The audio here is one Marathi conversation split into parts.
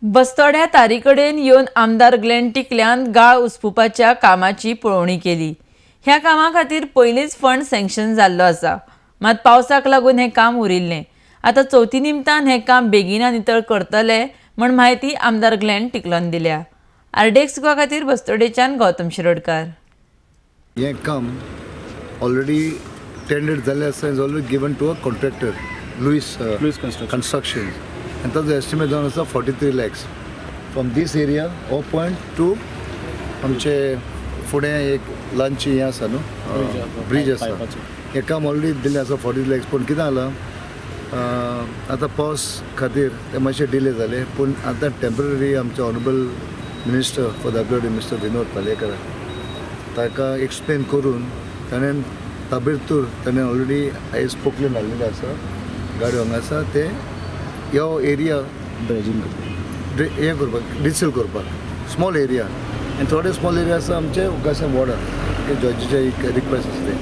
बस्तोड्या तारीकडेन येवन आमदार ग्लेन टिकल्यान गाळ उसपुपाच्या कामाची पळोवणी केली। ह्या कामा खातीर पयलींच फंड सँक्शन जाल्लो आसा, मात पावसाक लागून हें काम उरिल्लें। आतां चवथी निमतान हें काम बेगिना नितळ करतले म्हण म्हायती आमदार ग्लेन टिकलोन दिल्या। आरडीएक्स गोवा खातीर बस्तोडेच्यान गौतम शिरोडकार। हें काम ऑलरेडी टेंडर्ड जाल्लें आसा, is already given to a contractor Louis construction, and ताजो एस्टिमेट जावन आसा 43 lakhs फ्रॉम दीस एरिया हो पॉयंट टू आमचे फुडें एक ल्हानशी हें आसा न्हू ब्रीज आसा, हें काम ऑलरेडी दिल्लें आसा 40 lakhs। पूण कितें जालां आतां पावस खातीर तें मातशें डिले जालें, पूण आतां टेम्पररी आमचे honourable minister for WD mister Vinod Palekar ताका एक्सप्लेन करून ताणें ताबडतोब ताणें ऑलरेडी आयज पोकलेन हाडलेलें आसा, गाडी हांगा आसा, ते ह्यो एरिया हें करपाक डिसेल करपाक स्मॉल एरिया, आनी थोडे स्मॉल एरिया आसा आमचे उगाशे वॉर्डर जॉर्जीचे एक रिक्वेस्ट आसले।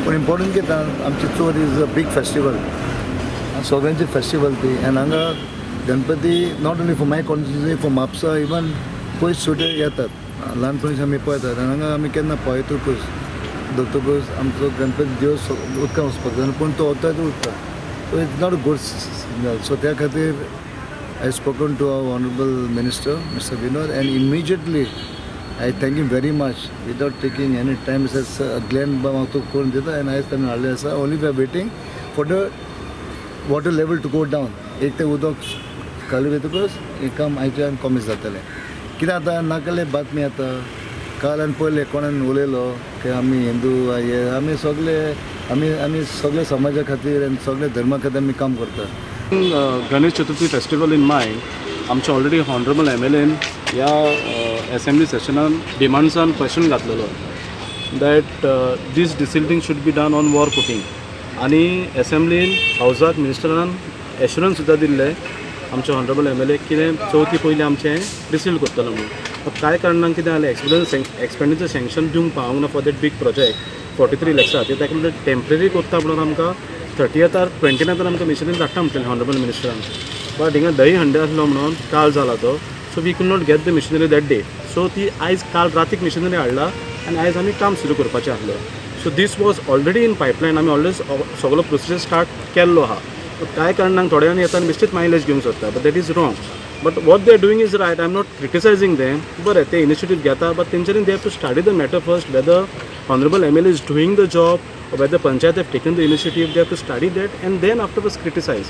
पूण इम्पॉर्टंट कितें आमची चोर इज अ बीग फेस्टिवल, सगळ्यांची फेस्टिवल ती, आनी हांगा Ganpati not only for my constituency, for Mapusa even पयस सुटे येतात, ल्हानपणीच आमी पळयतात, आनी हांगा आमी केन्ना पळयतकूच दोतोकूच आमचो गणपती देव उदकां वचपाक जाय, पूण तो वता उरता, so it's not a good signal. So त्या खातीर I spoken to our honourable minister mister Vinod, and immediately I thank you very much without taking any time. ग्लेन म्हाका करून दिता, आनी आयज ताणें हाडलें आसा, only we are waiting for the water level to go down, एक ते उदक खाली वयतकूच हें काम आयच्यान कमी जातलें। कितें जाता नाकाले बातमी आतां, काल आनी पयले कोणान उलयलो की आमी हिंदू हे आमी सगळे समाजा खातीर आनी सगळे धर्मा खातीर आमी काम करतात। Ganesh Chaturthi festival in mind आमचे ऑलरेडी हॉनरेबल MLAन ह्या असेंब्ली सेशनान डिमांड्सान क्वेश्चन घातलेलो that this desilting should be done on war footing, आनी असेंब्लीन हावजाक मिनिस्टरान एश्युरन्स सुद्दां दिल्लें आमचे हॉनरेबल MLA कितें चवथी पयलीं आमचें डिसील करतलो म्हणून। कांय कारणान कितें जालें एक्सपेंडिचर सँक्शन दिवंक पावूंक ना for that big project 43 lakhs ते ताका लागून टेम्पररी करता म्हणून आमकां 30th or 29th आमकां मिशनीन धाडटा म्हणटलें हॉनरेबल मिनिस्टरान, बट हिंगा दही हंडे आसलो म्हणून काल जाला तो, so we could not get the machinery that day, so ती आयज काल रातीक मिशनरी हाडला आनी आयज आमी काम सुरू करपाचें आसलें। So this was already in pipeline, आमी ऑलरेडी सगळो प्रोसिजर स्टार्ट केल्लो आहा, बट कांय कारणांक थोड्यांनी येताना बेश्टीच मायलेज घेवंक सोदता, but that is wrong. But what they are doing is right, I am not criticising them, बरें ते इनिशिएटीव घेता, बट तेंच्यांनी they have to study the matter first, whether honorable MLA is doing the job or whether Panchayat have taken the initiative. They have to study that and then afterwards criticize.